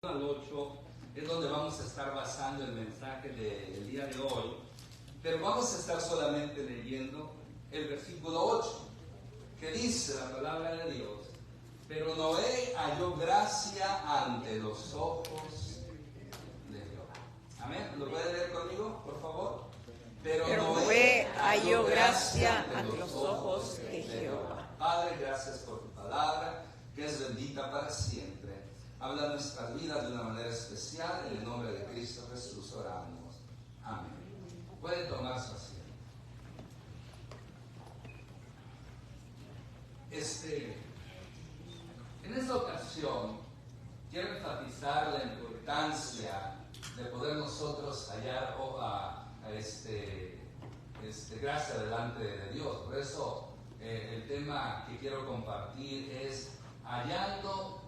al 8 es donde vamos a estar basando el mensaje del día de hoy, pero vamos a estar solamente leyendo el versículo 8, que dice la palabra de Dios: pero Noé halló gracia ante los ojos de Jehová. Amén. ¿Lo puede leer conmigo, por favor? Pero Noé halló gracia ante los ojos de Jehová. Padre, gracias por tu palabra, que es bendita para siempre. Habla nuestras vidas de una manera especial. En el nombre de Cristo Jesús oramos. Amén. Puede tomar su asiento. En esta ocasión quiero enfatizar la importancia de poder nosotros hallar gracia delante de Dios. Por eso el tema que quiero compartir es hallando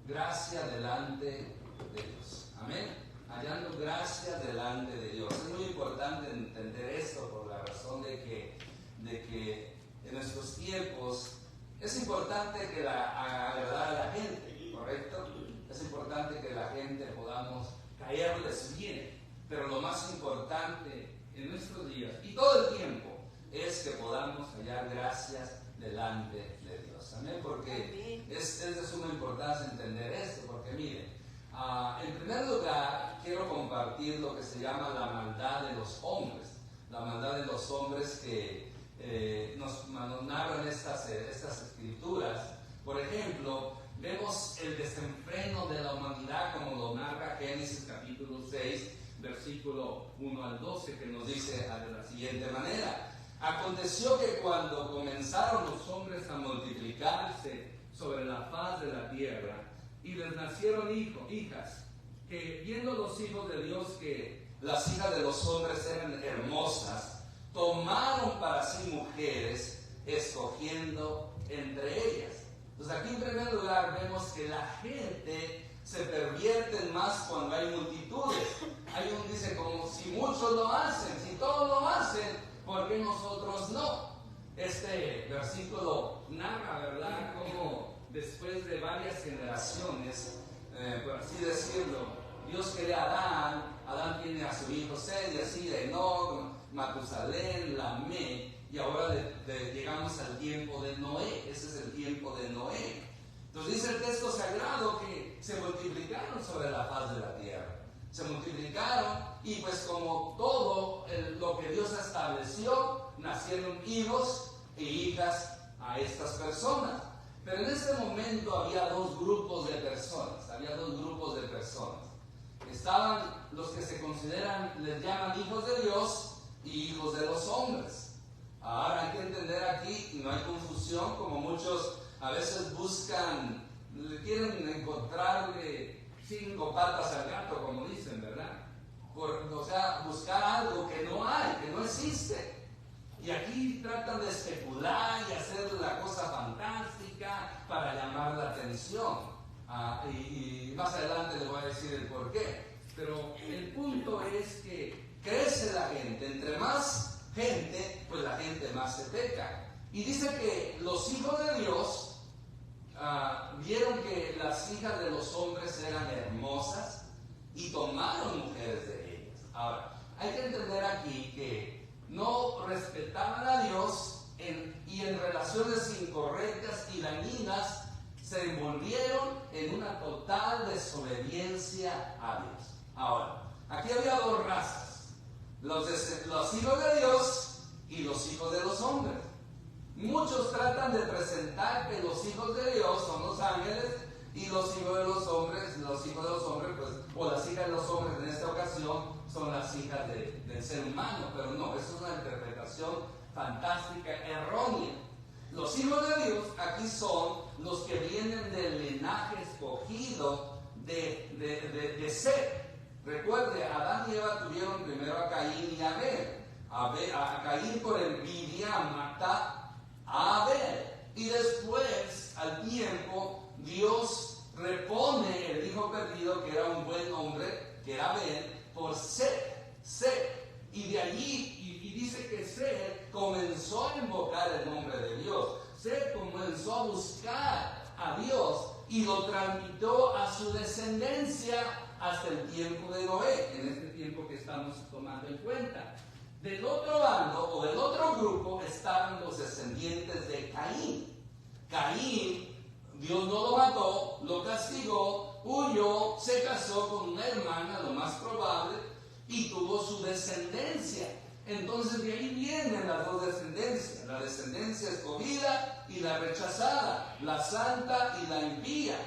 gracia delante de Dios. Amén. Hallando gracia delante de Dios. Es muy importante entender esto por la razón de que en nuestros tiempos es importante que agradar a la gente, ¿correcto? Es importante que la gente podamos caerles bien, pero lo más importante en nuestros días y todo el tiempo es que podamos hallar gracias delante de Dios. Amén. Porque es de suma importancia entender esto, porque miren, en primer lugar quiero compartir lo que se llama la maldad de los hombres. La maldad de los hombres que nos narran estas escrituras. Por ejemplo, vemos el desenfreno de la humanidad como lo narra Génesis capítulo 6, versículo 1 al 12, que nos dice de la siguiente manera: aconteció que cuando comenzaron los hombres a multiplicarse sobre la faz de la tierra, y les nacieron hijas, que viendo los hijos de Dios que las hijas de los hombres eran hermosas, tomaron para sí mujeres, escogiendo entre ellas. Entonces aquí en primer lugar vemos que la gente se pervierte más cuando hay multitudes. Hay un dice como si muchos lo hacen, si todos lo hacen, ¿por qué nosotros no? Este versículo narra, ¿verdad?, cómo después de varias generaciones, por así decirlo, Dios crea a Adán tiene a su hijo Seth, y así de Enoc, Matusalén, Lamé, y ahora llegamos al tiempo de Noé. Ese es el tiempo de Noé. Entonces dice el texto sagrado que se multiplicaron sobre la faz de la tierra. Se multiplicaron y pues como todo lo que Dios estableció, nacieron hijos e hijas a estas personas. Pero en ese momento había dos grupos de personas. Estaban los que se consideran, les llaman hijos de Dios y hijos de los hombres. Ahora hay que entender aquí, y no hay confusión, como muchos a veces quieren encontrarle 5 patas al gato, como dicen, ¿verdad? Buscar algo que no hay, que no existe. Y aquí tratan de especular y hacer la cosa fantástica para llamar la atención. Y más adelante les voy a decir el por qué. Pero el punto es que crece la gente. Entre más gente, pues la gente más se peca. Y dice que los hijos de Dios vieron que las hijas de los hombres eran hermosas y tomaron mujeres de ellas. Ahora, hay que entender aquí que no respetaban a Dios y en relaciones incorrectas y dañinas se envolvieron en una total desobediencia a Dios. Ahora, aquí había dos razas: los hijos de Dios y los hijos de los hombres. Muchos tratan de presentar que los hijos de Dios son los ángeles y los hijos de los hombres, pues, o las hijas de los hombres en esta ocasión, son las hijas del ser humano. Pero no, eso es una interpretación fantástica, errónea. Los hijos de Dios aquí son los que vienen del linaje escogido de Seth. Recuerde, Adán y Eva tuvieron primero a Caín y a Abel. A Caín por envidia mata a Abel. Y después, al tiempo, Dios repone el hijo perdido, que era un buen hombre, que era Abel, por Seth. Y de allí, y dice que Seth comenzó a invocar el nombre de Dios. Seth comenzó a buscar a Dios y lo transmitió a su descendencia hasta el tiempo de Noé, en este tiempo que estamos tomando en cuenta. Del otro bando o del otro grupo estaban los descendientes de Caín. Caín, Dios no lo mató, lo castigó, huyó, se casó con una hermana, lo más probable, y tuvo su descendencia. Entonces de ahí vienen las dos descendencias, la descendencia escogida y la rechazada, la santa y la impía.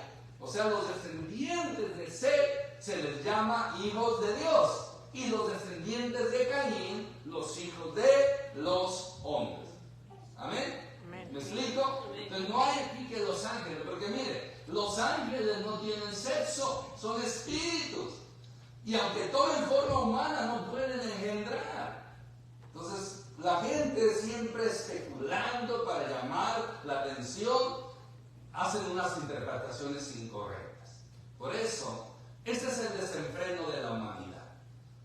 O sea, los descendientes de Set se les llama hijos de Dios, y los descendientes de Caín, los hijos de los hombres. ¿Amén? ¿Me explico? Entonces no hay aquí que los ángeles, porque mire, los ángeles no tienen sexo, son espíritus, y aunque tomen forma humana no pueden engendrar. Entonces la gente siempre especulando para llamar la atención, hacen unas interpretaciones incorrectas. Por eso, este es el desenfreno de la humanidad.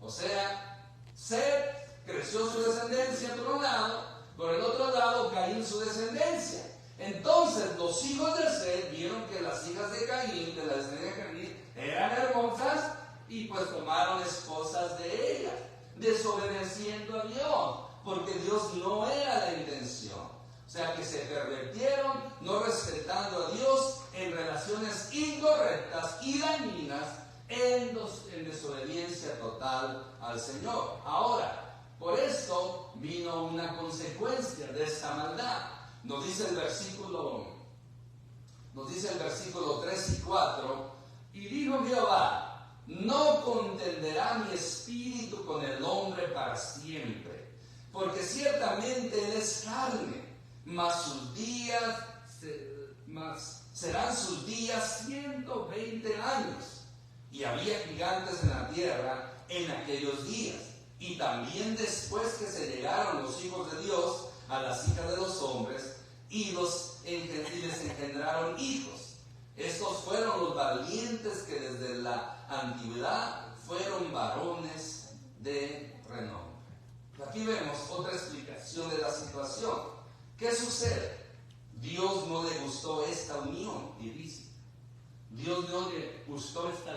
O sea, Set creció su descendencia por un lado, por el otro lado Caín su descendencia. Entonces los hijos de Set vieron que las hijas de Caín, de la descendencia de Caín, eran hermosas y pues tomaron esposas de ellas, desobedeciendo a Dios, porque Dios no era la intención. O sea que se pervirtieron, no respetando a Dios en relaciones incorrectas y dañinas, en desobediencia total al Señor. Ahora, por esto vino una consecuencia de esta maldad. Nos dice el versículo 3 y 4, y dijo Jehová: no contenderá mi espíritu con el hombre para siempre, porque ciertamente él es carne, mas serán sus días 120 años. Y había gigantes en la tierra en aquellos días. Y también después que se llegaron los hijos de Dios a las hijas de los hombres, y les engendraron hijos. Estos fueron los valientes que desde la antigüedad fueron varones de renombre. Aquí vemos otra explicación de la situación. ¿Qué sucede? Dios no le gustó esta unión ilícita. Dios no le gustó esta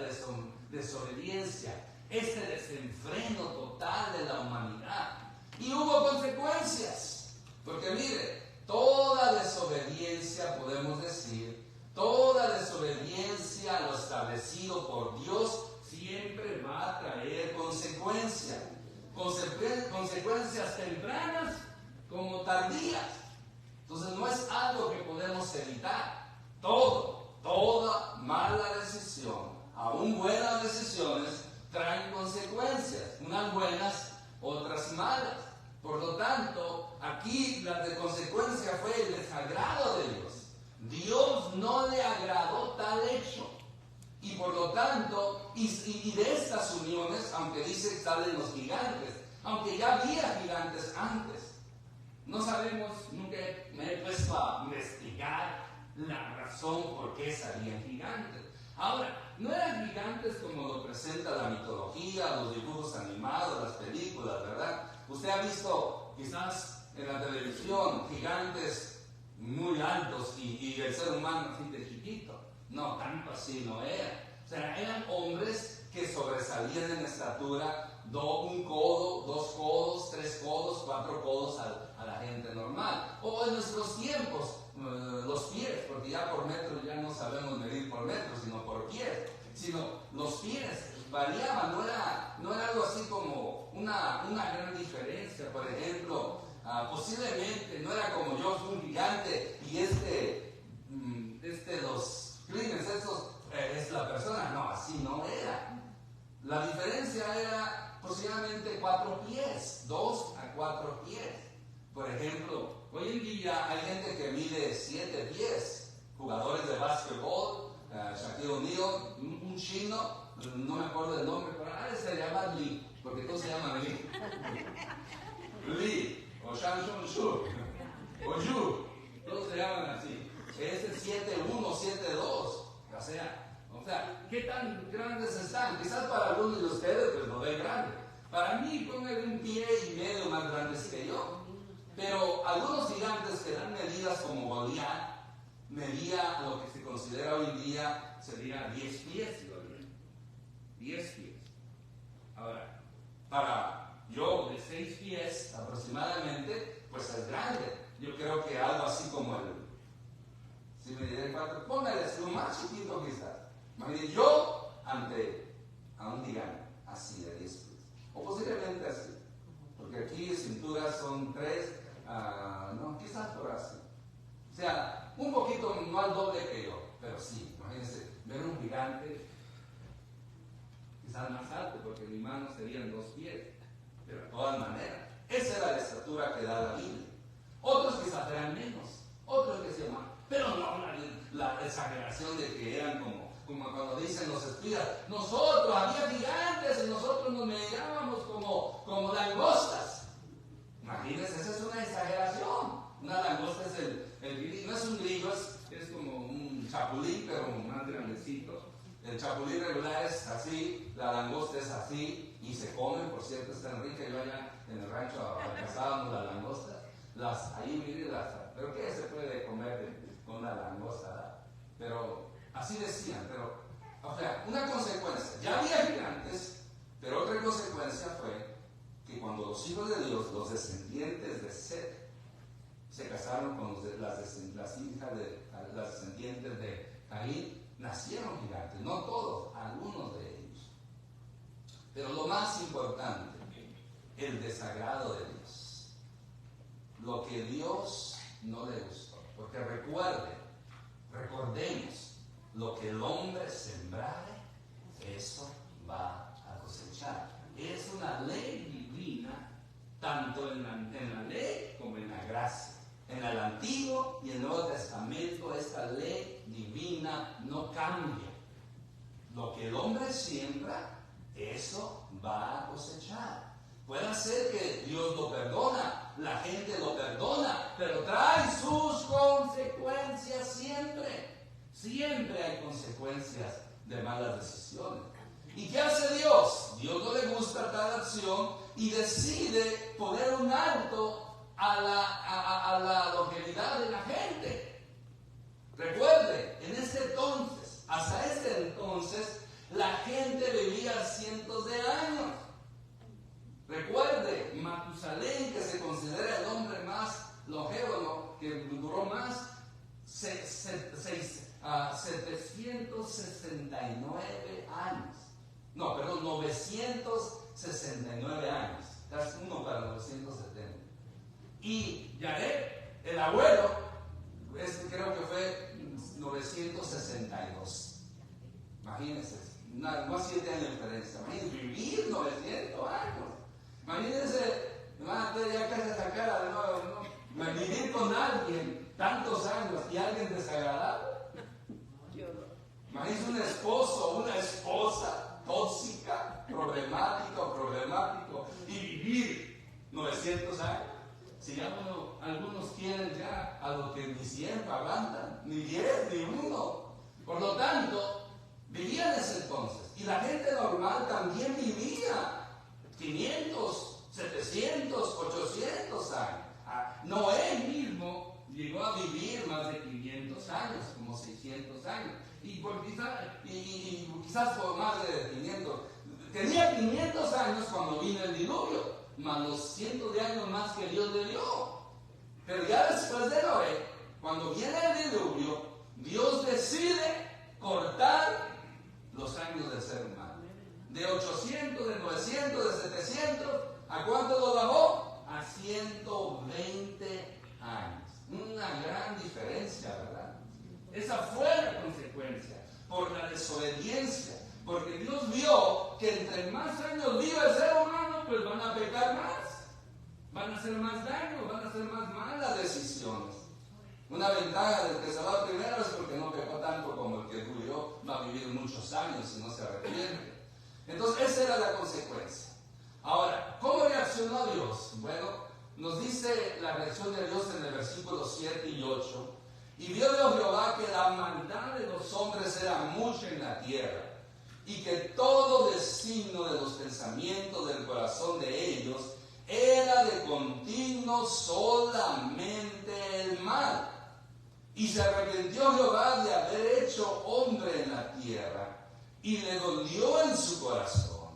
desobediencia, este desenfreno total de la humanidad. Y hubo consecuencias. Porque mire, toda desobediencia, podemos decir, toda desobediencia a lo establecido por Dios siempre va a traer consecuencias. Consecuencias tempranas como tardías. Entonces no es algo que podemos evitar. Toda mala decisión, aún buenas decisiones, traen consecuencias, unas buenas, otras malas. Por lo tanto, aquí la consecuencia fue el desagrado de Dios. Dios no le agradó tal hecho. Y por lo tanto, y de estas uniones, aunque dice que salen los gigantes, aunque ya había gigantes antes, no sabemos, nunca me he puesto a investigar la razón por qué salían gigantes. Ahora, no eran gigantes como lo presenta la mitología, los dibujos animados, las películas, ¿verdad? Usted ha visto quizás en la televisión gigantes muy altos y el ser humano así de chiquito. No, tanto así no era. O sea, eran hombres que sobresalían en estatura, un codo, 2 codos, 3 codos, 4 codos a la gente normal. O en nuestros tiempos, los pies, porque ya por metro ya no sabemos medir por metro, sino por pies. Sino los pies variaban, no era algo así como una gran diferencia. Por ejemplo, posiblemente no era como yo, un gigante, y los clines, es la persona. No, así no era. La diferencia era posiblemente 4 pies, 2 a 4 pies. Por ejemplo, hoy en día hay gente que mide 7 pies, jugadores de básquetbol, Shaquille O'Neal, un chino, no me acuerdo el nombre, pero se llama Lee, porque todos se llaman Lee. Lee, o Shang Shun Shu, o Yu, todos se llaman así. Es el 7'1", 7'2", o sea, ¿qué tan grandes están? Quizás para algunos de ustedes pues lo ven grande. Para mí, pónganle 1,5 pies más grandes que yo. Pero algunos gigantes que dan medidas como Goliat, medía lo que se considera hoy en día sería 10 pies, si lo bien. 10 pies. Ahora, para yo de 6 pies aproximadamente, pues es grande. Yo creo que algo así como si me diré 4, póngale lo más chiquito quizás. Imagínate yo ante a un gigante, así de 10 pies. O posiblemente así. Porque aquí cinturas son 3, no, quizás por así. O sea, un poquito, no al doble que yo, pero sí, imagínense, ver un gigante, quizás más alto, porque mi mano serían 2 pies, pero de todas maneras, esa era la estatura que da la Biblia. Otros quizás eran menos, otros que se llaman, pero no la exageración de que eran como cuando dicen los espías, nosotros había gigantes y nosotros nos mirábamos como langostas. Imagínense, esa es una exageración. Una langosta es el grillo, no es un grillo, es como un chapulín, pero más grandecito. El chapulín regular es así, la langosta es así, y se comen, por cierto, están ricas. Yo allá en el rancho cazábamos las langostas, ahí miren pero ¿qué se puede comer con una langosta? ¿Verdad? Pero así decían, pero, o sea, una consecuencia, ya había gigantes, pero otra consecuencia fue que cuando los hijos de Dios, los descendientes de Set, se casaron con las descendientes de Caín, nacieron gigantes, no todos, algunos de ellos. Pero lo más importante, el desagrado de Dios, lo que Dios no le gustó, porque recordemos, lo que el hombre sembrare, eso va a cosechar. Es una ley divina, tanto en la ley como en la gracia. En el Antiguo y el Nuevo Testamento esta ley divina no cambia. Lo que el hombre siembra, eso va a cosechar. Puede ser que Dios lo perdona, la gente lo perdona, pero trae sus consecuencias siempre. Siempre hay consecuencias de malas decisiones. ¿Y qué hace Dios? Dios no le gusta tal acción y decide poner un alto a la longevidad de la gente. Recuerde, hasta este entonces, la gente vivía cientos de años. Recuerde, Matusalén, que se considera el hombre más longevo, ¿no? Que duró más, 769 años. No, perdón, 969 años. Das uno para 970. Y Yared, el abuelo, creo que fue 962. Imagínense, más 7 años de diferencia. Imagínense, vivir 900 años. Imagínense, ya casi sacar de nuevo, ¿no? Vivir con alguien tantos años y alguien desagradable. Imagínense un esposo o una esposa tóxica, problemático, y vivir 900 años. Si ya algunos quieren ya a lo que ni 100 aguantan, ni 10, ni 1. Por lo tanto, vivían en ese entonces. Y la gente normal también vivía 500, 700, 800 años. Noé mismo llegó a vivir más de 500 años, como 600 años. Y quizás por más de 500. Tenía 500 años cuando vino el diluvio, más los cientos de años más que Dios le dio. Pero ya después de Noé, cuando viene el diluvio, Dios decide cortar los años del ser humano. De 800, de 900, de 700, ¿a cuánto lo bajó? A 120 años. Una gran diferencia, ¿verdad? Esa fue la consecuencia por la desobediencia. Porque Dios vio que entre más años vive el ser humano, pues van a pecar más. Van a hacer más daño, van a hacer más malas decisiones. Una ventaja del que se va primero es porque no pecó tanto como el que vivió, va a vivir muchos años y no se arrepiente. Entonces, esa era la consecuencia. Ahora, ¿cómo reaccionó Dios? Bueno, nos dice la reacción de Dios en el versículo 7 y 8. Y vio Jehová que la maldad de los hombres era mucha en la tierra, y que todo designio de los pensamientos del corazón de ellos era de continuo solamente el mal. Y se arrepintió Jehová de haber hecho hombre en la tierra, y le dolió en su corazón.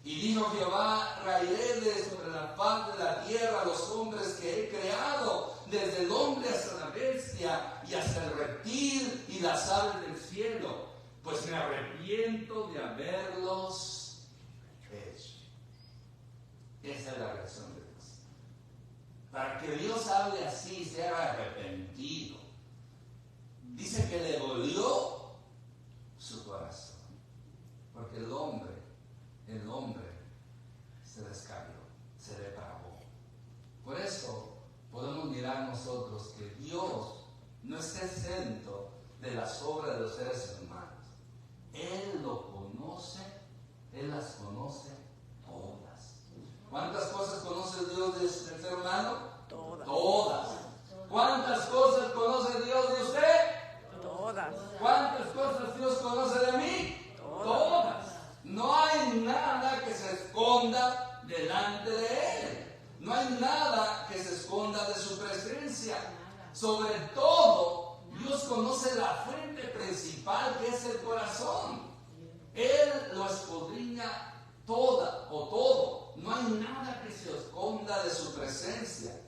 Y dijo Jehová, raeré de sobre la faz de la tierra los hombres que he creado, desde el hombre hasta la bestia, y hasta el reptil y las aves del cielo, pues me arrepiento de haberlos hecho. Esa es la reacción de Dios. Para que Dios hable así, sea arrepentido. Dice que le dolió su corazón, porque el hombre se descarrió, se depravó. Por eso podemos mirar nosotros que Dios no está exento de las obras de los seres humanos. Él lo conoce, Él las conoce todas. ¿Cuántas cosas conoce Dios del ser humano? Todas. ¿Cuántas cosas conoce Dios de usted? Todas. ¿Cuántas cosas Dios conoce de mí? Todas. No hay nada que se esconda delante de Él. No hay nada que se esconda de su presencia. Sobre todo, Dios conoce la fuente principal, que es el corazón. Él lo escudriña todo. No hay nada que se esconda de su presencia.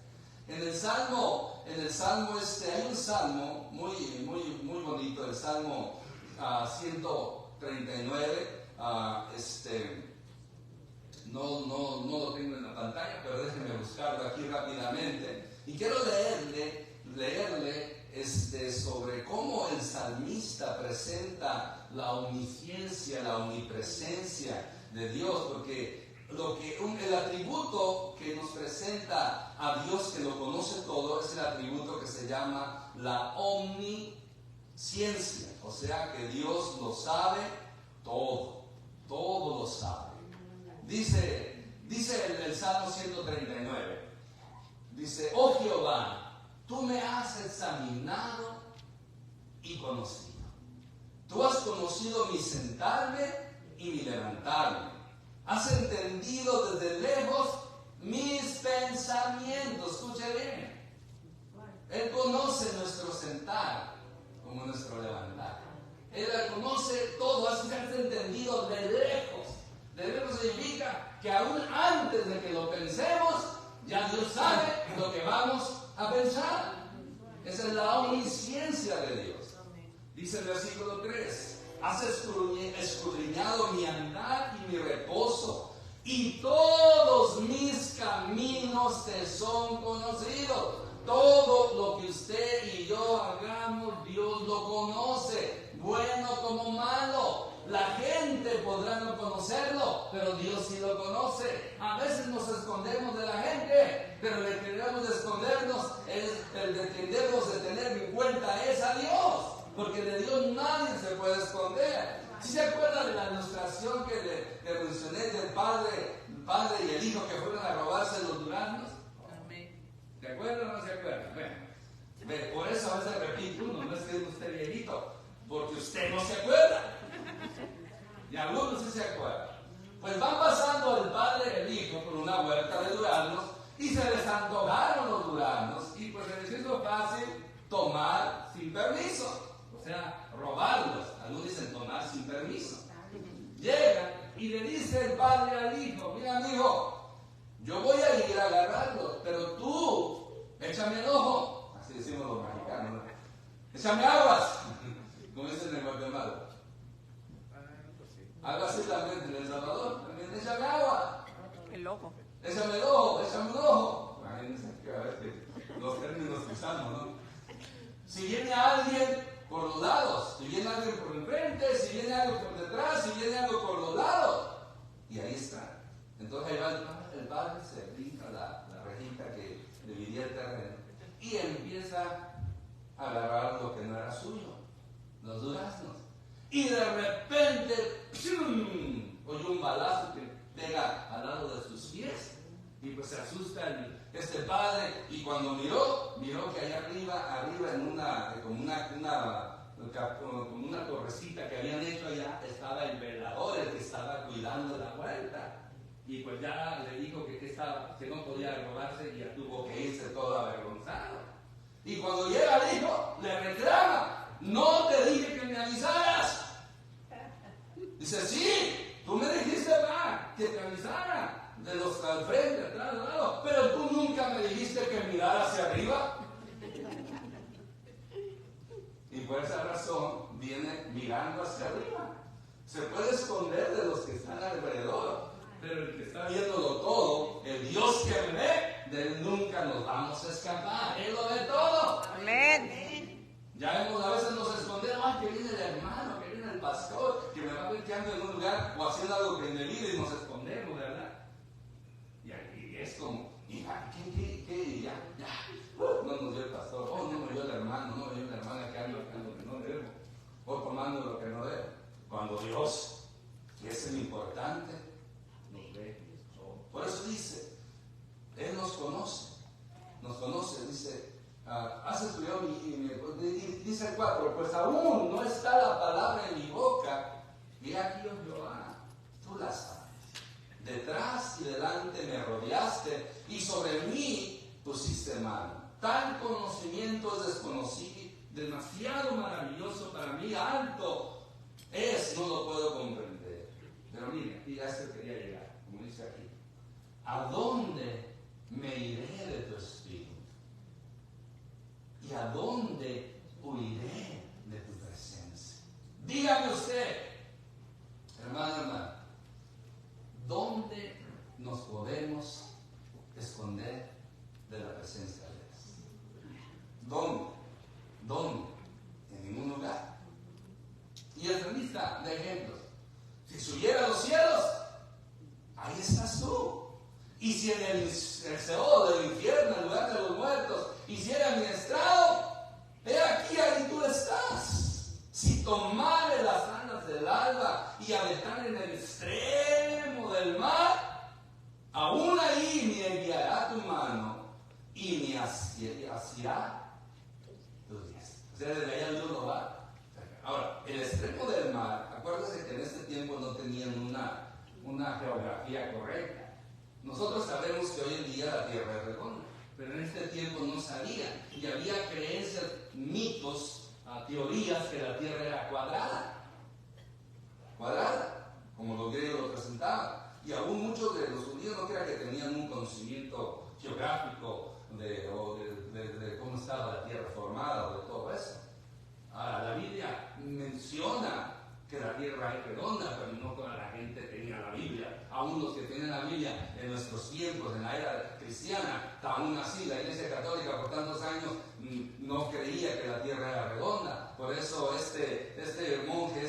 En el Salmo hay un salmo muy bonito, el Salmo 139. No lo tengo en la pantalla, pero déjenme buscarlo aquí rápidamente. Y quiero leerle sobre cómo el salmista presenta la omnisciencia, la omnipresencia de Dios, porque el atributo que nos presenta a Dios, que lo conoce todo, es el atributo que se llama la omnisciencia. O sea que Dios lo sabe todo lo sabe. Dice el Salmo 139, dice: oh Jehová, tú me has examinado y conocido. Tú has conocido mi sentarme y mi levantarme. Has entendido desde lejos mis pensamientos. Escuche bien. Él conoce nuestro sentar como nuestro levantar. Él conoce todo, así has entendido de lejos. De lejos significa que aún antes de que lo pensemos, ya Dios sabe lo que vamos a pensar. Esa es la omnisciencia de Dios. Dice el versículo 3: has escudriñado mi andar y mi reposo, y todos mis caminos te son conocidos. Todo lo que usted y yo hagamos, Dios lo conoce, bueno como malo. La gente podrá no conocerlo, pero Dios sí lo conoce. A veces nos escondemos de la gente, pero el que debemos de escondernos, el de tener en cuenta es a Dios, porque de Dios nadie se puede esconder. ¿Sí se acuerdan de la ilustración que le mencioné del padre y el hijo que fueron a robarse los duraznos? ¿Se acuerdan o no se acuerdan? Bueno, por eso a veces repito uno, no es que usted viejito, porque usted no se acuerda. Y algunos sí se acuerdan. Pues van pasando el padre y el hijo por una huerta de duraznos y se les antojaron los duraznos, y pues se les hizo fácil tomar sin permiso, o sea, robarlos. Algunos dicen tomar sin permiso. Llegan y le dice el padre al hijo: mira, hijo, yo voy a ir a agarrarlos, pero tú échame el ojo. Así decimos los mexicanos, ¿no? Échame aguas, como dicen en Guatemala. Algo así también en El Salvador, también échame agua. El ojo. Échame el ojo, échame el ojo. Imagínense que a veces los términos que usamos, ¿no? Si viene alguien por los lados, si viene alguien por enfrente, si viene algo por detrás, si viene algo por los lados. Y ahí está. Entonces ahí va el padre se brinca la rejita que dividía el terreno y empieza a agarrar lo que no era suyo, los duraznos. Y de repente, ¡pum!, oye un balazo que pega al lado de sus pies, y pues se asusta este padre, y cuando miró que allá arriba como una torrecita que habían hecho allá, estaba el velador, el que estaba cuidando la huerta. Y pues ya le dijo que no podía robarse, y ya tuvo que irse todo avergonzado. Y cuando llega el hijo, le reclama: no te dije que me avisaras. Dice: sí, tú me dijiste que te avisara de los al frente, atrás, al lado, pero tú nunca me dijiste que mirara hacia arriba. Y por esa razón viene mirando hacia arriba. Se puede esconder de los que están alrededor, pero el que está viéndolo todo, el Dios que me ve, de él nunca nos vamos a escapar. Él lo ve todo. Amén. Ya vemos, a veces nos escondemos: que viene el hermano, que viene el pastor, que me va brincando en un lugar o haciendo algo que indebido, y nos escondemos, ¿verdad? Y es como: ¿qué? Ya. No nos dio el pastor, no me dio el hermano, no me dio la hermana, que ando que no debo, o tomando lo que no debo. Cuando Dios, que es el importante, nos ve. Por eso dice, Él nos conoce, dice, has estudiado dice el 4, pues aún no está la palabra en mi boca, y aquí, oh Jehová, tú la sabes. Detrás y delante me rodeaste, y sobre mí pusiste mano. Tal conocimiento es desconocido, demasiado maravilloso para mí, alto es, no lo puedo comprender. Pero mira, y a esto quería llegar, como dice aquí: ¿a dónde me iré de tu espíritu? ¿Y a dónde huiré de tu presencia? Dígame usted, hermano, ¿dónde nos podemos esconder de la presencia de Dios? ¿Dónde? En ningún lugar. Y el salmista de ejemplos: si subiera a los cielos, ahí estás tú. Y si en el Seol del infierno, el lugar de los muertos, hiciera mi estrado, he aquí, ahí tú estás. Si tomare las alas del alba y habitar en el extremo del mar, aún ahí me enviará tu mano y me asirá tus días. O sea, desde allá Dios lo va. Ahora, el extremo del mar, acuérdense que en este tiempo no tenían una geografía correcta. Nosotros sabemos que hoy en día la Tierra es redonda, pero en este tiempo no sabían, y había creencias, mitos, teorías que la Tierra era cuadrada, como los griegos lo presentaban. Y aún muchos de los judíos no crean que tenían un conocimiento geográfico de cómo estaba la Tierra formada o de todo eso. Ahora, la Biblia menciona que la Tierra es redonda, pero no toda la gente tenía la Biblia. Aún los que tienen la Biblia en nuestros tiempos, en la era cristiana, aún así la Iglesia Católica por tantos años no creía que la Tierra era redonda. Por eso este monje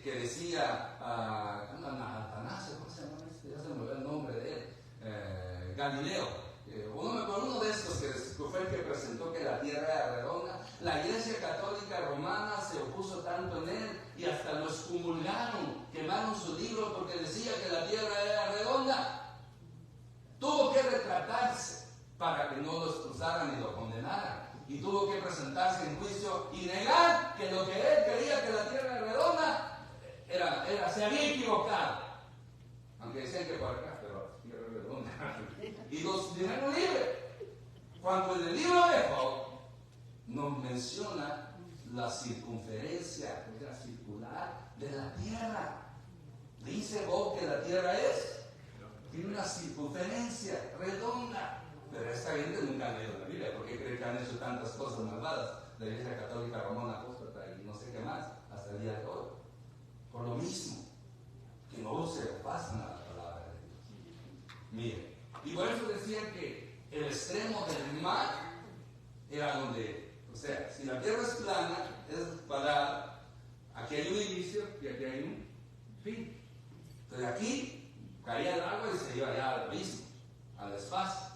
que decía, Atanasio, ¿cómo se llama este? Ya se me olvidó el nombre de él, Galileo. Uno de estos que fue el que presentó que la Tierra era redonda, la Iglesia Católica Romana se opuso tanto en él y hasta lo excomulgaron, quemaron su libro porque decía que la Tierra era redonda. Tuvo que retratarse para que no lo expulsaran y lo condenaran, y tuvo que presentarse en juicio y negar que lo que él creía que la Tierra era redonda se había equivocado, aunque decían que por acá, pero la Tierra es redonda. Y los dejaron libre. Cuando en el libro de Job nos menciona la circunferencia, la circular de la tierra. Dice Job que la tierra tiene una circunferencia redonda. Pero esta gente nunca ha leído la Biblia, porque cree que han hecho tantas cosas malvadas de la Iglesia Católica Romana Apóstata y no sé qué más, hasta el día de hoy. Por lo mismo, que no se pasan a la palabra de Dios. Miren, y por eso decían que el extremo del mar era donde, o sea, si la tierra es plana, es cuadrada, aquí hay un inicio y aquí hay un fin. Entonces aquí caía el agua y se iba allá al abismo, al espacio.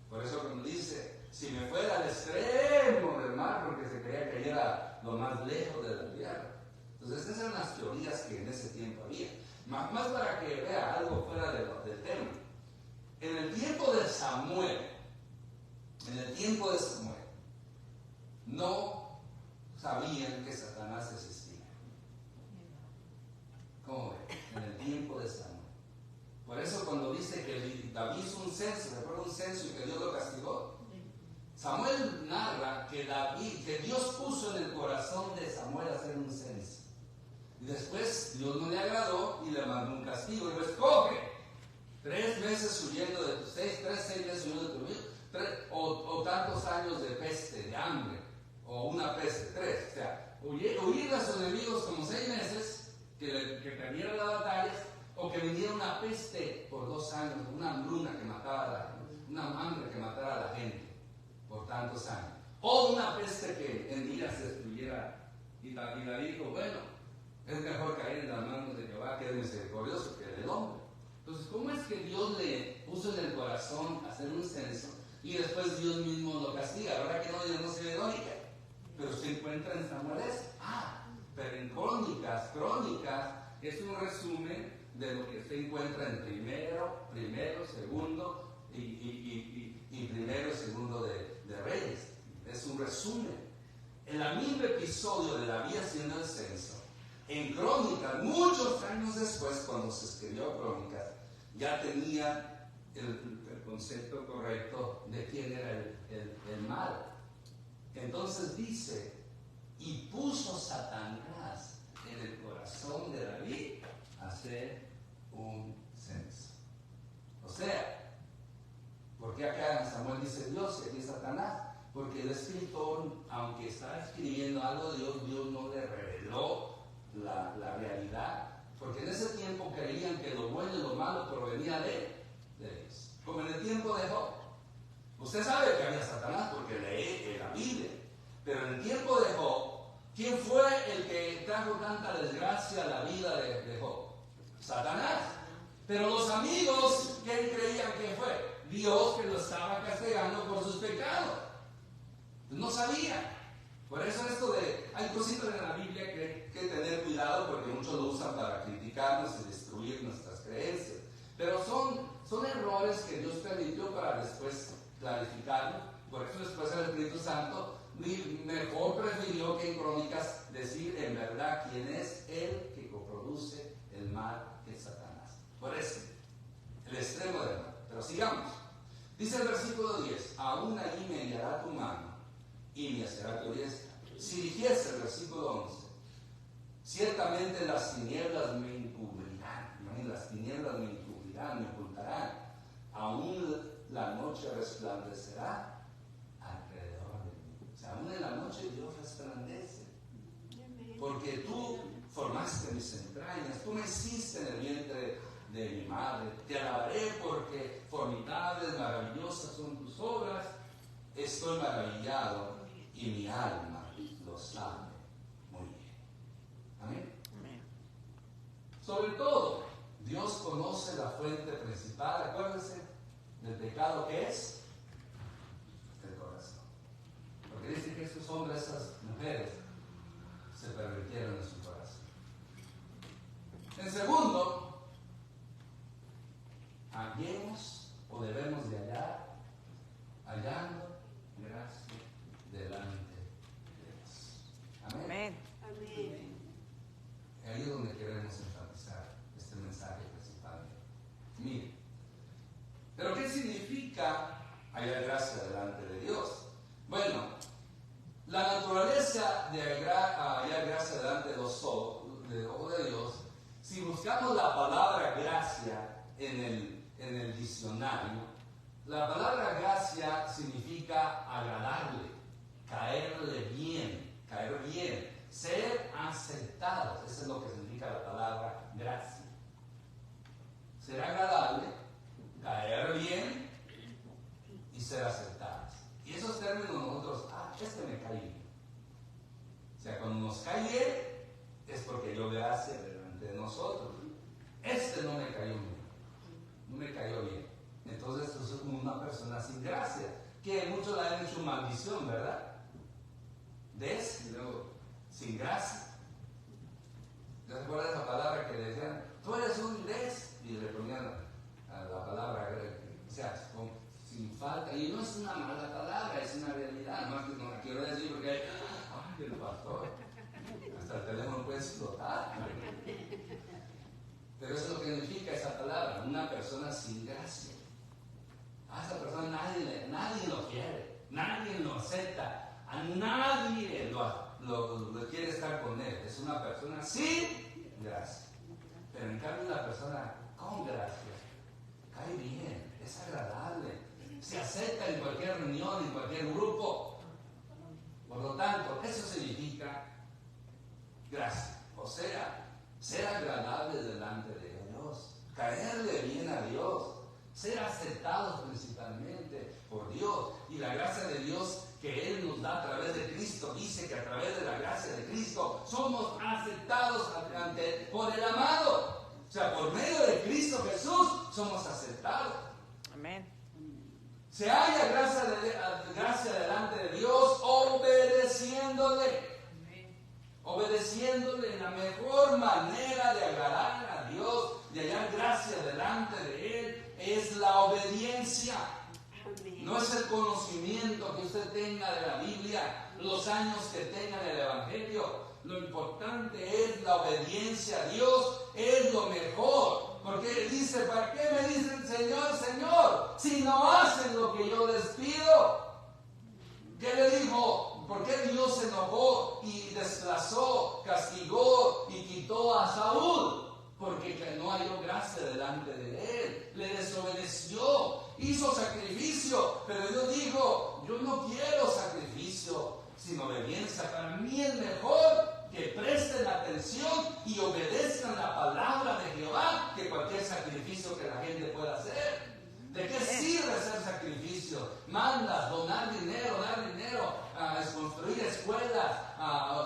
Por eso cuando dice, si me fuera al extremo del mar, porque se creía que era lo más lejos de la tierra. Entonces esas eran las teorías que en ese tiempo había. Más para que vea algo fuera del tema. En el tiempo de Samuel, no sabían que Satanás existía. ¿Cómo ven? En el tiempo de Samuel. Por eso cuando dice que David hizo un censo, ¿recuerda un censo y que Dios lo castigó? Samuel narra que Dios puso en el corazón de Samuel hacer un censo. Y después Dios no le agradó y le mandó un castigo. Y dijo, escoge 3 meses huyendo de tu 6 meses huyendo de tu vida, o tantos años de peste, de hambre, o una peste, 3. O sea, huir a sus enemigos como 6 meses, que perdieran las batallas, o que viniera una peste por 2 años, una hambruna que matara a la gente, una hambre que matara a la gente por tantos años, o una peste que en días se destruyera. Y David dijo, bueno, es mejor caer en las manos de Jehová, que es misericordioso, que del hombre. Entonces, ¿cómo es que Dios le puso en el corazón hacer un censo y después Dios mismo lo castiga? La verdad que no se ve lógica, pero se encuentra en Samuel. Pero en Crónicas es un resumen de lo que se encuentra en primero, segundo y primero y segundo de Reyes. Es un resumen. En el mismo episodio de David haciendo el censo, en Crónicas, muchos años después, cuando se escribió Crónicas, ya tenía el concepto correcto de quién era el mal. Entonces dice, y puso Satanás en el corazón de David hacer un censo. O sea, ¿por qué acá en Samuel dice Dios y aquí Satanás? Porque el escritor, aunque está escribiendo algo de Dios, Dios no le reveló la realidad. Porque en ese tiempo creían que lo bueno y lo malo provenía de Dios. Como en el tiempo de Job. Usted sabe que había Satanás porque lee la Biblia. Pero en el tiempo de Job, ¿quién fue el que trajo tanta desgracia a la vida de Job? Satanás. Pero los amigos, ¿quién creían que fue? Dios, que lo estaba castigando por sus pecados. No sabían. Por eso hay cositas en la Biblia que hay que tener cuidado, porque muchos lo usan para criticarnos y destruir nuestras creencias. Pero son errores que Dios permitió para después clarificarlo. Por eso después el Espíritu Santo mejor prefirió que en Crónicas decir en verdad quién es el que coproduce el mal, que es Satanás. Por eso, el extremo del mal. Pero sigamos. Dice el versículo 10, aún ahí me guiará tu mano y me hacerá tu diestra. Si dijese, el versículo 11, ciertamente las tinieblas me encubrirán, las tinieblas me encubrirán, me ocultarán, aún la noche resplandecerá alrededor de mí. O sea, aún en la noche Dios resplandece, porque tú formaste mis entrañas, tú me hiciste en el vientre de mi madre. Te alabaré porque formidables, maravillosas son tus obras. Estoy maravillado y mi alma lo sabe muy bien. Amén. Sobre todo, Dios conoce la fuente principal, acuérdense, del pecado, que es el corazón. Porque dice que estos hombres, esas mujeres, se pervirtieron en su corazón. En segundo, hallemos o debemos de hallando gracia delante de Dios. Amén. Amén. Ahí es donde queremos enfatizar este mensaje principalmente. Mire, pero ¿qué significa hallar gracia delante de Dios? Bueno, la naturaleza de hallar gracia delante de los ojos de Dios, si buscamos la palabra gracia en el diccionario, la palabra gracia significa agradarle, caer bien, ser aceptados. Eso es lo que significa la palabra gracia. Ser agradable, caer bien y ser aceptados. Y esos términos nosotros, este me cae bien. O sea, cuando nos cae bien, es porque yo gracia delante de nosotros. Este no me cayó bien. Entonces, esto es como una persona sin gracia, que muchos la han hecho maldición, ¿verdad? Y luego, sin gracia. ¿Te acuerdas esa palabra que le decían? Tú eres un des, y le ponían la palabra, o sea, sin falta. Y no es una mala palabra, es una realidad. Más que no la quiero decir porque, el pastor, hasta el teléfono puede explotar. Pero eso es lo que significa esa palabra, una persona sin gracia. A esa persona nadie lo quiere, Nadie lo acepta. A nadie lo quiere estar con él. Es una persona sin gracia. Pero en cambio la persona con gracia cae bien, es agradable, se acepta en cualquier reunión, en cualquier grupo. Por lo tanto, eso significa gracia. O sea, ser agradable delante de Dios, caerle bien a Dios, ser aceptados principalmente por Dios. Y la gracia de Dios que Él nos da a través de Cristo, dice que a través de la gracia de Cristo somos aceptados por el amado. O sea, por medio de Cristo Jesús somos aceptados. Amén. Se halla gracia delante de Dios obedeciéndole. Obedeciéndole. La mejor manera de agradar a Dios, de hallar gracia delante de Él, es la obediencia. No es el conocimiento que usted tenga de la Biblia, los años que tenga del Evangelio. Lo importante es la obediencia a Dios, es lo mejor. Porque dice, ¿para qué me dicen Señor, Señor? Si no hacen lo que yo les pido. ¿Qué le dijo? ¿Por qué Dios se enojó y desplazó, castigó y quitó a Saúl? Porque no halló gracia delante de él. Le desobedeció, hizo sacrificio, pero Dios dijo, yo no quiero sacrificio, sino obediencia. Para mí es mejor que presten atención y obedezcan la palabra de Jehová que cualquier sacrificio que la gente pueda hacer. ¿De qué sirve hacer sacrificio? Mandas, donar dinero, construir escuelas,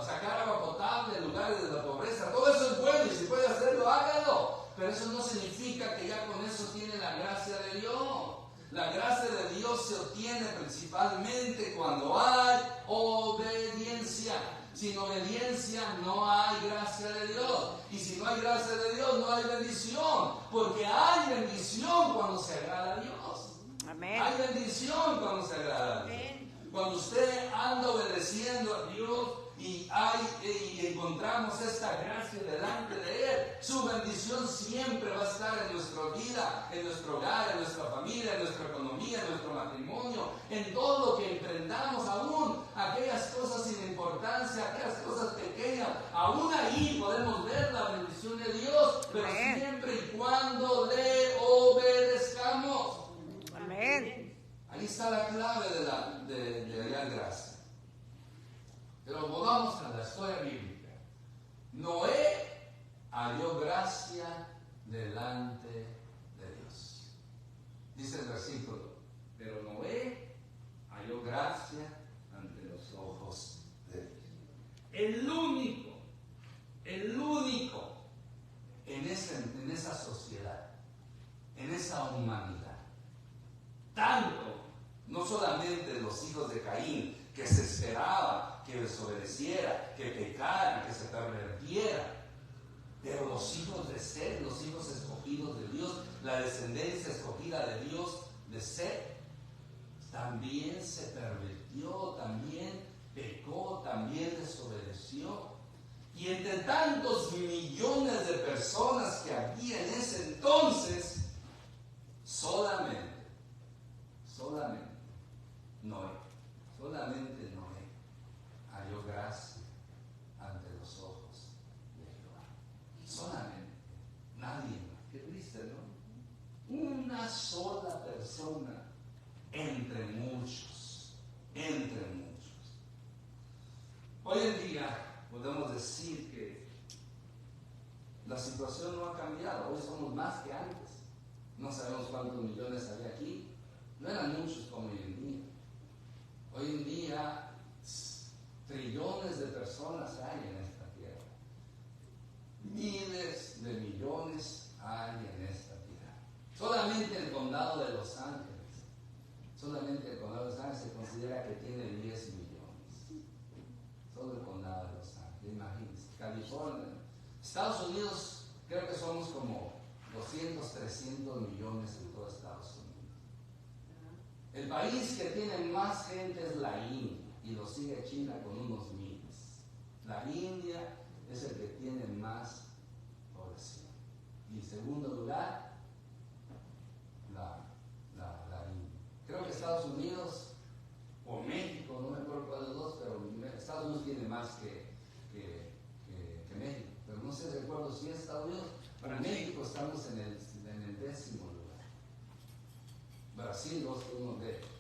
sacar agua potable en lugares de la pobreza. Todo eso es bueno y si puede hacerlo, hágalo. Pero eso no significa que ya con eso tiene la gracia de Dios. La gracia de Dios se obtiene principalmente cuando hay obediencia. Sin obediencia no hay gracia de Dios. Y si no hay gracia de Dios, no hay bendición. Porque hay bendición cuando se agrada a Dios. Amén. Hay bendición cuando se agrada a Dios. Cuando usted anda obedeciendo a Dios y encontramos esta gracia delante de Él, su bendición siempre va a estar en nuestra vida, en nuestro hogar, en nuestra familia, en nuestra economía, en nuestro matrimonio, en todo lo que emprendamos, aún aquellas cosas sin importancia, aquellas cosas pequeñas, aún ahí podemos ver la bendición de Dios, pero siempre y cuando le obedezcamos. Amén. Ahí está la clave de hallar gracia. Pero volvamos a la historia bíblica. Noé halló gracia delante de Dios. Dice el versículo, pero Noé halló gracia ante los ojos de Dios. El único en esa sociedad, en esa humanidad, tanto, no solamente los hijos de Caín, que se esperaba que desobedeciera, que pecara, que se pervertiera, pero los hijos de Set, los hijos escogidos de Dios, la descendencia escogida de Dios de Set, también se pervirtió, también pecó, también desobedeció. Y entre tantos millones de personas que había en ese entonces, solamente Noé halló gracia ante los ojos de Jehová. Solamente, nadie más. Qué triste, ¿no? Una sola persona entre muchos. Hoy en día podemos decir que la situación no ha cambiado. Hoy somos más que antes. No sabemos cuántos millones había aquí. No eran muchos como hoy en día. Hoy en día, trillones de personas hay en esta tierra. Miles de millones hay en esta tierra. Solamente el condado de Los Ángeles, se considera que tiene 10 millones. Solo el condado de Los Ángeles, imagínense. California, Estados Unidos, creo que somos como 200, 300 millones en todo Estados Unidos. El país que tiene más gente es la India y lo sigue China con unos miles. La India es el que tiene más población. Y en segundo lugar, la India. Creo que Estados Unidos, o 10º lugar. Brasil,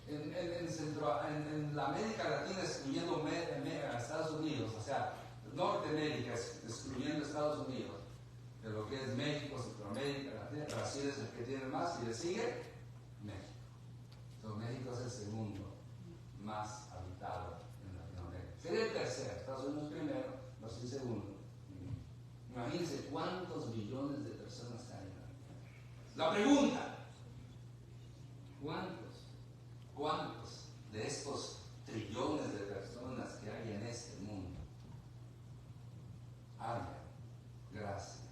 en la América Latina, excluyendo Estados Unidos, o sea, Norteamérica, excluyendo Estados Unidos, de lo que es México, Centroamérica, Latina, Brasil es el que tiene más, y le sigue México. Entonces, México es el segundo más habitado en Latinoamérica. Sería el tercero, Estados Unidos primero, Brasil segundo. Imagínense cuántos billones de personas hay en la Tierra. La pregunta: ¿cuántos de estos trillones de personas que hay en este mundo hallan gracia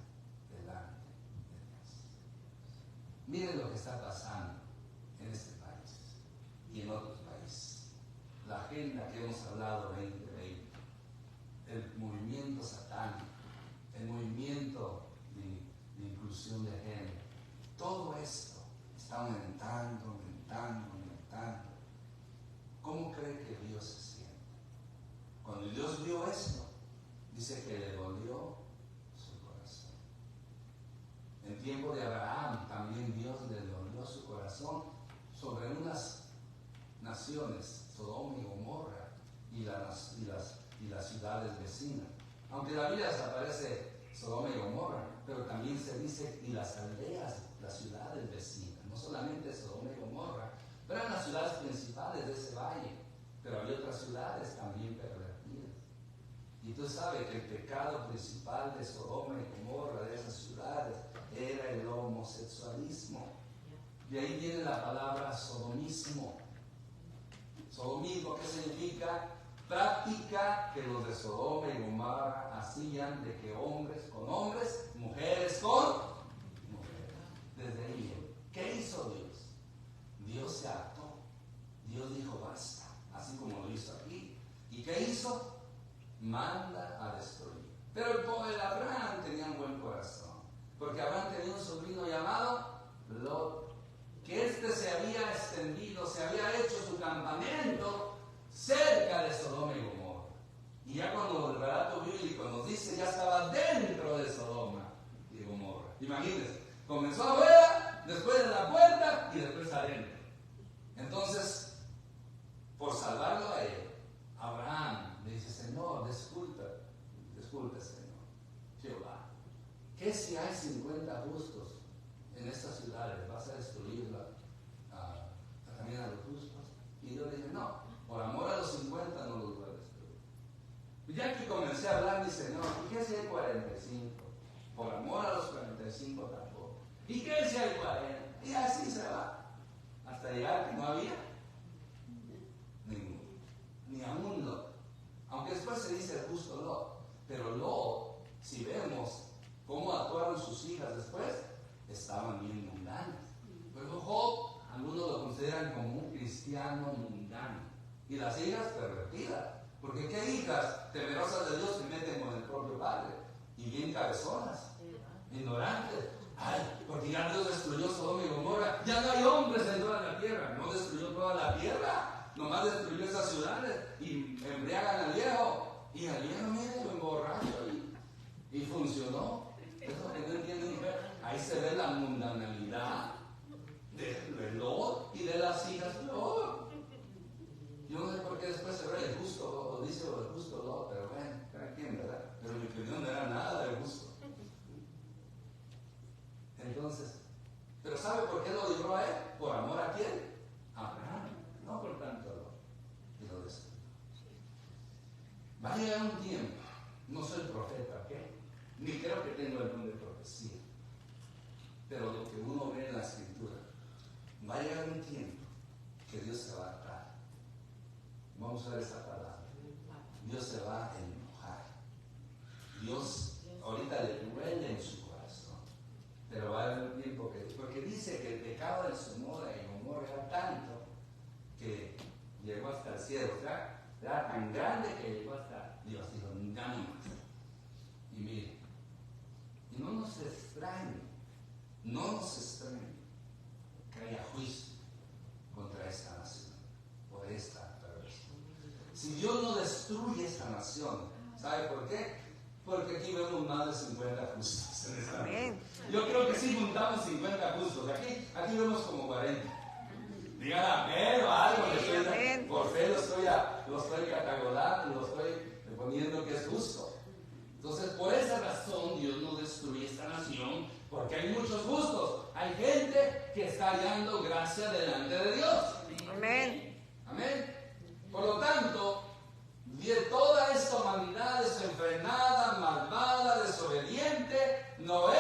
delante de Dios? Miren lo que está pasando en este país y en otros países. La agenda que hemos hablado 2020, el movimiento satánico, el movimiento de inclusión de género, todo esto está aumentando. ¿Cómo cree que Dios se siente? Cuando Dios vio esto, dice que le dolió su corazón. En tiempo de Abraham también Dios le dolió su corazón sobre unas naciones, Sodoma y Gomorra, y las ciudades vecinas. Aunque en la Biblia desaparece Sodoma y Gomorra, pero también se dice y las aldeas, las ciudades vecinas, no solamente Sodoma y Gomorra, pero eran las ciudades principales de ese valle, pero había otras ciudades también pervertidas. Y tú sabes que el pecado principal de Sodoma y Gomorra, de esas ciudades, era el homosexualismo. De ahí viene la palabra sodomismo. Sodomismo, ¿qué significa? Práctica que los de Sodoma y Gomorra hacían de que hombres con hombres, mujeres con mujeres. Desde ahí, ¿qué hizo Dios? Dios se hartó. Dios dijo basta, así como lo hizo aquí. ¿Y qué hizo? Manda a destruir. Pero el pobre Abraham tenía un buen corazón, porque Abraham tenía un sobrino llamado Lot, que se había extendido, se había hecho su campamento cerca de Sodoma y Gomorra. Y ya cuando el relato bíblico nos dice, ya estaba dentro de Sodoma y Gomorra. Imagínense, comenzó afuera, después en la puerta y después adentro. Entonces, por salvarlo a él, Abraham le dice: Señor, disculpe Señor, Jehová, ¿qué si hay 50 justos en estas ciudades? ¿Vas a destruirla también a los justos? Y Dios le dice: no, por amor a los 50 no los voy a destruir. Y ya que comencé a hablar, dice: no, ¿y qué si hay 45? Por amor a los 45 tampoco. ¿Y qué si hay 40? Y así se va, hasta llegar que no había ninguno, ni a un Lot. Aunque después se dice el justo Lot, pero Lot, si vemos cómo actuaron sus hijas después, estaban bien mundanas. Pero Job, algunos lo consideran como un cristiano mundano, y las hijas pervertidas, porque qué hijas temerosas de Dios se meten con el propio padre, y bien cabezonas, ignorantes. Ay, porque ya Dios destruyó Sodoma y Gomorra, ya no hay hombres en toda la tierra. No destruyó toda la tierra, nomás destruyó esas ciudades y embriagan al viejo. Y al viejo, mire, lo emborracho y funcionó. Eso que no entiende mujer. Ahí se ve la mundanalidad de Lot y de las hijas de Lot. Yo no sé por qué después se ve el justo, o dice el justo Lot, pero bueno, cada quien, ¿verdad? Pero mi opinión no era nada de gusto. Entonces, ¿pero sabe por qué lo libró a él? ¿Por amor a quién? A Abraham, no por tanto dolor. Y lo destruyó. Va a llegar un tiempo, no soy profeta, ¿ok? Ni creo que tengo el don de profecía, pero lo que uno ve en la escritura, va a llegar un tiempo que Dios se va a hartar. Vamos a ver esa palabra. Dios se va a enojar. Dios ahorita le duele en su corazón, pero va a haber un tiempo que, porque dice que el pecado de Sodoma y Gomorra era tanto que llegó hasta el cielo, o sea, era tan grande que llegó hasta Dios. Dijo: ya no más. Y mire, y no nos extrañe que haya juicio contra esta nación por esta perversión. Si Dios no destruye esta nación, ¿sabe por qué? Porque aquí vemos más de 50 justos en esta Amén. mesa. Yo creo que sí juntamos 50 justos. Aquí vemos como 40. Digan amén o algo. Amén. Por fe lo estoy catalogando, lo estoy poniendo que es justo. Entonces, por esa razón Dios no destruye esta nación, porque hay muchos justos. Hay gente que está hallando gracia delante de Dios. Amén. Amén. Por lo tanto, de toda esta humanidad desenfrenada, malvada, desobediente, Noé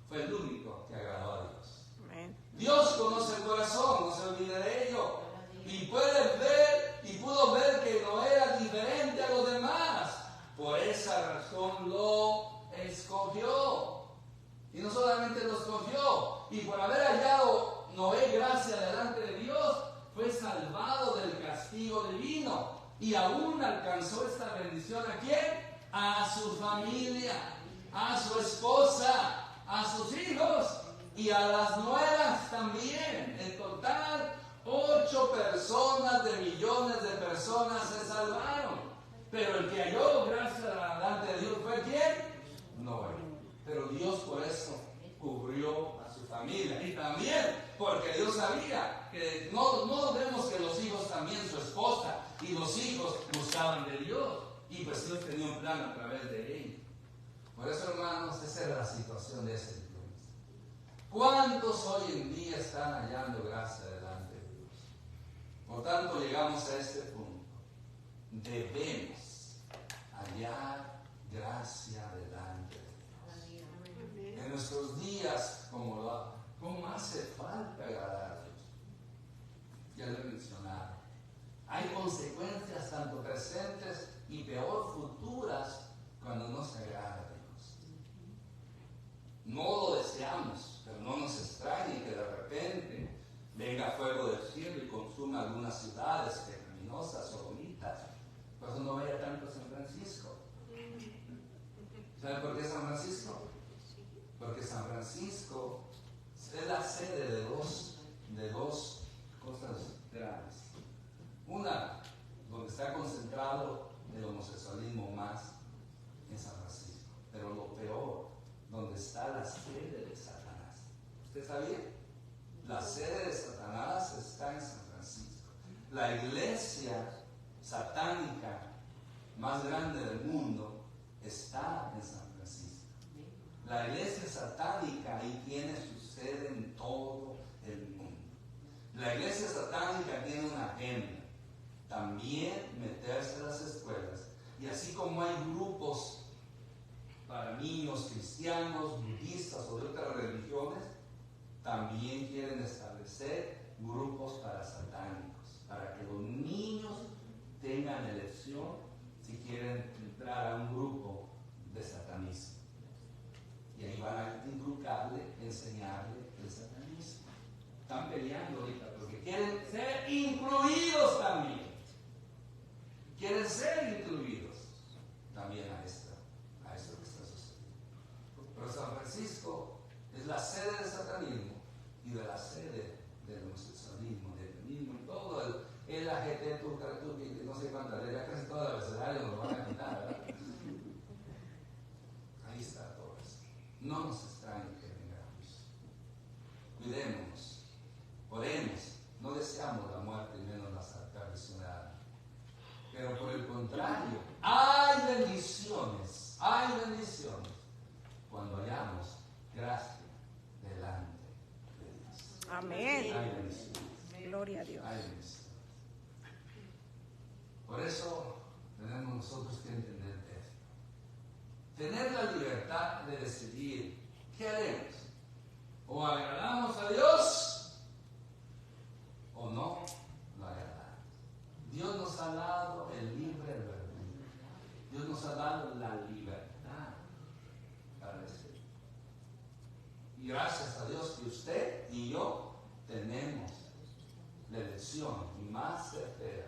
fue el único que agradó a Dios. Amén. Dios conoce el corazón, no se olvide de ello. Y puede ver, y pudo ver que Noé era diferente a los demás. Por esa razón lo escogió. Y no solamente lo escogió, y por haber hallado Noé gracia delante de Dios, fue salvado del castigo divino. Y aún alcanzó esta bendición ¿a quién? A su familia, a su esposa, a sus hijos y a las nueras también. En total, 8 personas de millones de personas se salvaron. Pero el que halló gracia delante de Dios fue ¿quién? Noé. Pero Dios por eso cubrió a su familia. Y también porque Dios sabía que no vemos que los hijos también, su esposa y los hijos buscaban de Dios. Y pues Dios tenía un plan a través de ellos. Por eso, hermanos, esa era la situación de ese entonces. ¿Cuántos hoy en día están hallando gracia delante de Dios? Por tanto, llegamos a este punto. Debemos hallar gracia delante de Dios. En nuestros días, ¿cómo hace falta agradar a Dios? Ya lo he mencionado. Hay consecuencias tanto presentes y peor futuras cuando no se agrada a Dios. No lo deseamos, pero no nos extrañe que de repente venga fuego del cielo y consuma algunas ciudades pecaminosas o bonitas. Por eso no vaya tanto a San Francisco. ¿Saben por qué San Francisco? Porque San Francisco es la sede de dos cosas grandes. Una, donde está concentrado el homosexualismo más en San Francisco. Pero lo peor, donde está la sede de Satanás. ¿Usted sabía? La sede de Satanás está en San Francisco. La iglesia satánica más grande del mundo está en San Francisco. La iglesia satánica ahí tiene su sede en todo el mundo. La iglesia satánica tiene una agenda. También meterse en las escuelas. Y así como hay grupos para niños cristianos, budistas o de otras religiones, también quieren establecer grupos para satánicos, para que los niños tengan elección si quieren entrar a un grupo de satanismo. Y ahí van a inculcarle, enseñarle el satanismo. Están peleando ahorita porque quieren ser incluidos también. Quieren ser incluidos también a esto que está sucediendo. Pero San Francisco es la sede del satanismo y de la sede del homosexualismo, del feminismo y todo el AGT, Turcatuki, no sé cuántas, ya casi todo el abecedario nos lo van a quitar, ¿verdad? Ahí está todo eso. No nos extrañe que vengamos. Cuidémonos, oremos, no deseamos la muerte y menos la perdición. Pero por el contrario, hay bendiciones cuando hallamos gracia delante de Dios. Amén. Hay bendiciones. Gloria a Dios. Hay bendiciones. Por eso tenemos nosotros que entender esto. Tener la libertad de decidir qué haremos. O agradamos a Dios o no lo agradamos. Dios nos ha dado el libre albedrío. Dios nos ha dado la libertad para decidir. Y gracias a Dios que usted y yo tenemos la elección más certera,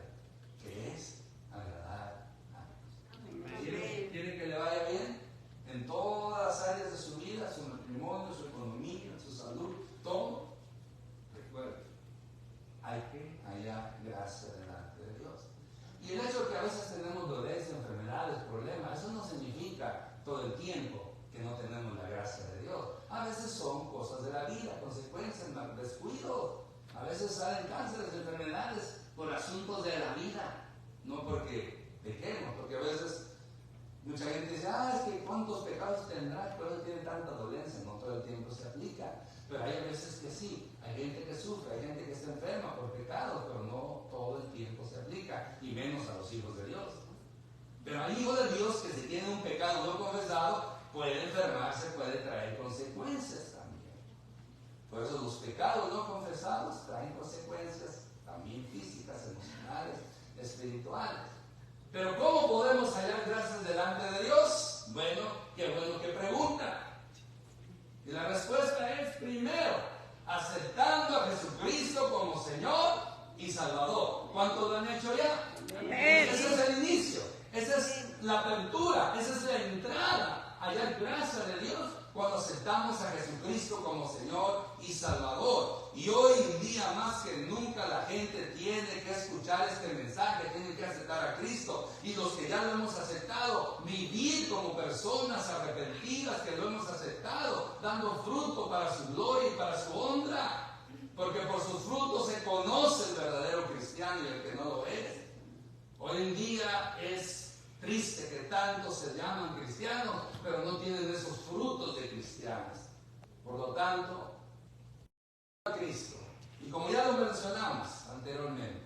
que es agradar a Dios. ¿Quiere que le vaya bien? En todas las áreas de su vida, su matrimonio, su economía, su salud, todo. Recuerde, hay que hallar gracia delante de Dios. Y el hecho de que a veces tenemos dolencias, enfermedades, problemas, eso no significa vida, consecuencias, descuido. A veces salen cánceres, enfermedades por asuntos de la vida, no porque pequemos, porque a veces mucha gente dice, es que cuántos pecados tendrá, por eso tiene tanta dolencia, no todo el tiempo se aplica. Pero hay veces que sí, hay gente que sufre, hay gente que está enferma por pecados, pero no todo el tiempo se aplica, y menos a los hijos de Dios. Pero hay hijos de Dios que si tienen un pecado no confesado, puede enfermarse, puede traer consecuencias también. Por eso los pecados no confesados traen consecuencias también físicas, emocionales, espirituales. Pero ¿cómo podemos hallar gracias delante de Dios? Bueno, qué bueno que pregunta. Y la respuesta es, primero, aceptando a Jesucristo como Señor y Salvador. ¿Cuántos lo han hecho ya? Amén. Ese es el inicio, esa es la apertura, esa es la entrada a hallar gracia de Dios cuando aceptamos a Jesucristo como Señor y Salvador. Y hoy en día más que nunca la gente tiene que escuchar este mensaje, tiene que aceptar a Cristo. Y los que ya lo hemos aceptado, vivir como personas arrepentidas que lo hemos aceptado, dando fruto para su gloria y para su honra. Porque por sus frutos se conoce el verdadero cristiano y el que no lo es. Hoy en día es triste que tantos se llaman cristianos, pero no tienen esos frutos de cristianos. Por lo tanto, a Cristo. Y como ya lo mencionamos anteriormente,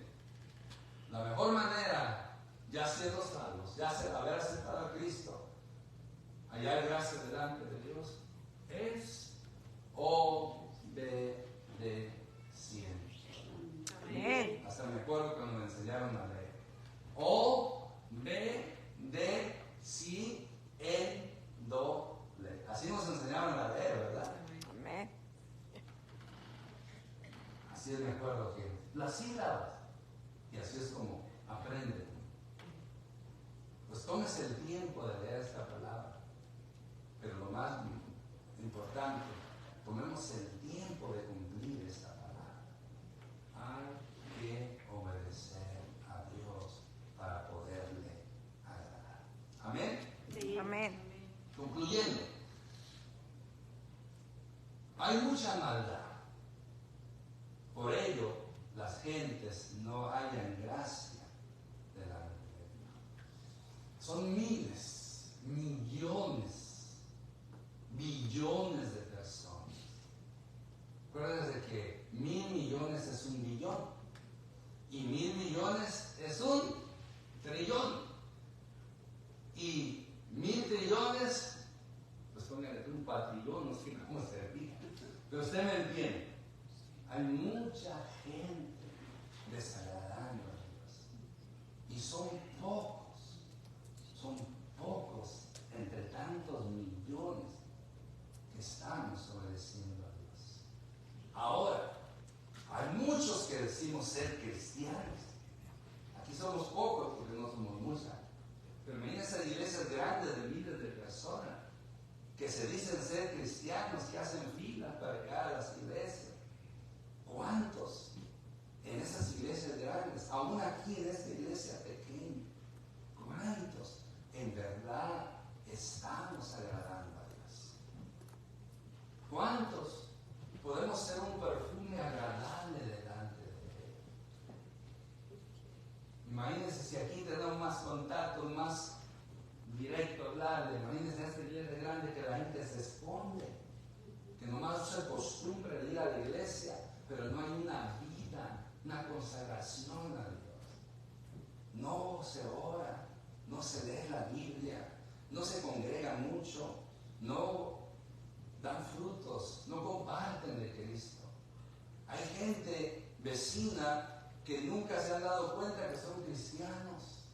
la mejor manera, ya siendo salvos, ya haber aceptado a Cristo, hallar gracia delante de Dios, es obedeciendo. Amén. Hasta me acuerdo cuando me enseñaron a leer. Obedeciendo. Así nos enseñaron a leer, ¿verdad? Amén. Así es, me acuerdo que las sílabas, y así es como aprenden. Pues tómese el tiempo de leer esta palabra, pero lo más importante, tomemos el tiempo de cumplir esta palabra. Hay que obedecer a Dios para poderle agradar. Amén. Sí. Amén. Concluyendo, hay mucha maldad. Por ello, las gentes no hallan gracia delante de Dios. Son miles, millones, billones de personas. Acuérdense que 1,000 millones es 1 billón y 1,000 millones es 1 trillón y 1,000 trillones, pues póngale un patrillón, no sé cómo se diga, pero usted me entiende. Hay mucha gente desagradando a Dios y son pocos entre tantos millones que estamos obedeciendo a Dios. Ahora, hay muchos que decimos ser cristianos. Aquí somos pocos porque no somos muchos. Pero imagínense iglesias grandes de miles de personas que se dicen ser cristianos, que hacen filas para llegar a las iglesias. ¿Cuántos en esas iglesias grandes, aún aquí en esta iglesia pequeña, cuántos en verdad estamos agradando a Dios? ¿Cuántos podemos ser un perfume agradable delante de Él? Imagínense si aquí tenemos más contacto, más directo hablarle. Imagínense esta iglesia grande que la gente se esconde, que nomás se acostumbra a ir a la iglesia, pero no hay una vida, una consagración a Dios. No se ora, no se lee la Biblia, no se congrega mucho, no dan frutos, no comparten de Cristo. Hay gente vecina que nunca se han dado cuenta que son cristianos.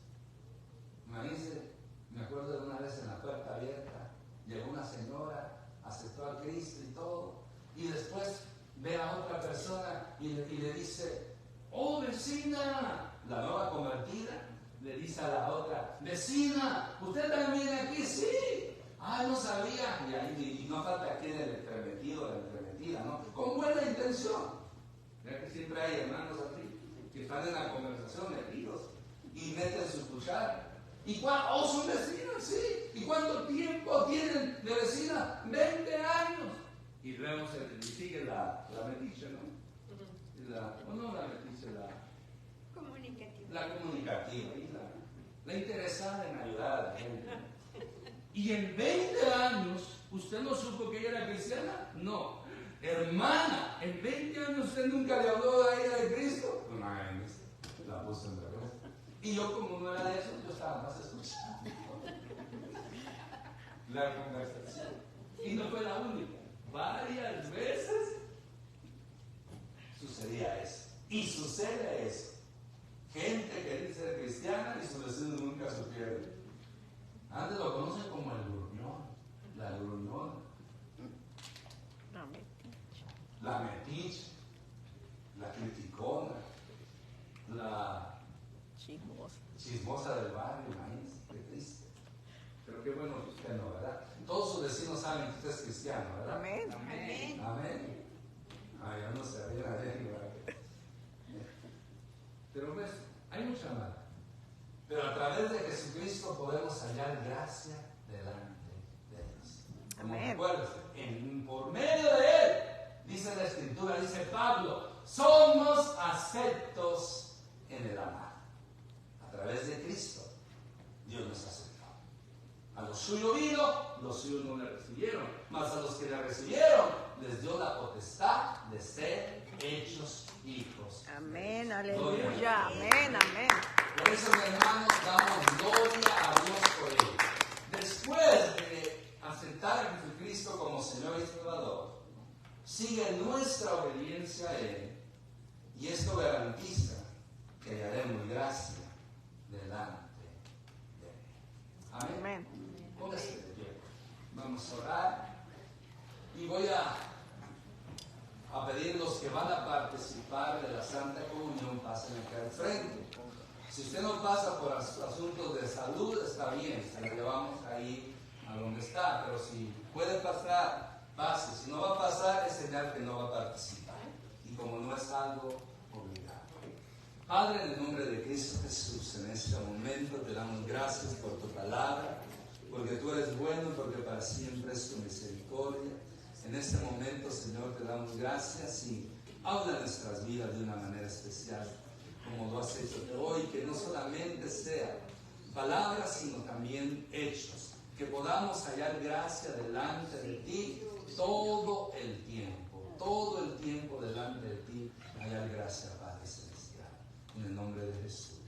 Imagínense, me acuerdo de una vez en la puerta abierta, llegó una señora, aceptó a Cristo y todo, y después ve a otra persona y le dice, oh vecina, la nueva convertida, le dice a la otra, vecina, ¿usted también viene aquí? Sí. Ah, no sabía. Y no falta aquí el entremetido, la entremetida, ¿no? Con buena intención. Mira que siempre hay hermanos así, que están en la conversación metidos y meten su cuchara. Oh, son vecinas, sí. ¿Y cuánto tiempo tienen de vecina? 20 años. Y luego sigue la la metiche, ¿no? No la metiche, la comunicativa, y la interesada en ayudar a la gente. Y en 20 años, ¿usted no supo que ella era cristiana? No. Hermana, en 20 años usted nunca le habló a ella de Cristo. No, la puso en revés. Y yo, como no era de eso, yo estaba más escuchando la conversación. Y no fue la única. Varias veces sucedía eso. Y sucede eso. Gente que dice ser cristiana y sus vecinos nunca supieron. Antes lo conocen como el gruñón, la gruñona, la metiche, la criticona, la chismosa del barrio, imagínense, qué triste. Pero qué bueno que usted no, ¿verdad? Todos sus vecinos saben que usted es cristiano, ¿verdad? Amén. Amén. Amén. Ay, yo no sabía la lengua. Pero ves, hay mucha maldad. Pero a través de Jesucristo podemos hallar gracia delante de Dios. Como Amén. recuerdas, por medio de Él, dice la Escritura, dice Pablo, somos aceptos en el amado. A través de Cristo, Dios nos aceptó. A los suyos vino, los suyos no le recibieron. Mas a los que le recibieron, les dio la potestad de ser hechos hijos. Amén, aleluya, amén, amén. Por eso, mis hermanos, damos gloria a Dios por ello. Después de aceptar a Jesucristo como Señor y Salvador, sigue nuestra obediencia a Él. Y esto garantiza que hallaremos gracia delante de Él. Amén. Amén. Póngase de pie. Vamos a orar. Y voy a pedir los que van a participar de la Santa Comunión, pasen acá al frente. Si usted no pasa por asuntos de salud, está bien, se la llevamos ahí a donde está, pero si puede pasar, pase. Si no va a pasar, es señal que no va a participar. Y como no es algo obligado. Padre, en el nombre de Cristo Jesús, en este momento te damos gracias por tu palabra, porque tú eres bueno, porque para siempre es tu misericordia. En este momento, Señor, te damos gracias y habla en nuestras vidas de una manera especial, como lo has hecho hoy, que no solamente sea palabras, sino también hechos, que podamos hallar gracia delante de ti todo el tiempo delante de ti, hallar gracia, Padre Celestial, en el nombre de Jesús.